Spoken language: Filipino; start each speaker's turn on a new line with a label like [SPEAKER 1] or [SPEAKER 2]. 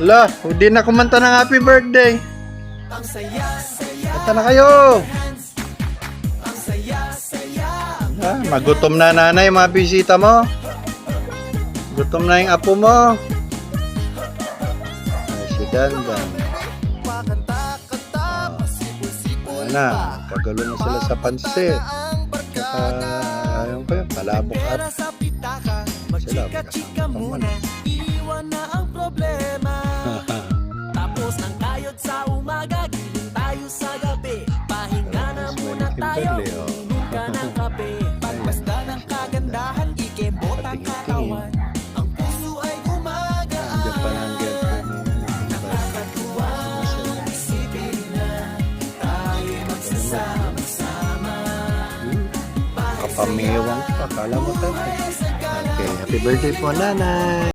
[SPEAKER 1] Ala, hindi na kumanta ng happy birthday. Kanta na kayo. Magutom na nanay, mga bisita mo. Gutom na yung apo mo. Ay, si Dandan. Ayan na, kagalo na sila sa pansit. Ayun ko yun, palabok at sila.
[SPEAKER 2] Iwan na ang problema. Tapos ng kayod sa umaga, giling tayo sa gabi. Pahinga na muna tayo, inom ka ng kape. Pagpasda ng kagandahan, ikembot ang katawan. Ang puso ay gumagaan. Nakakatuwa, isipin na tayo magsasama-sama.
[SPEAKER 1] Kapamiwang pa, kala mo tayo. Okay, happy birthday po nanay.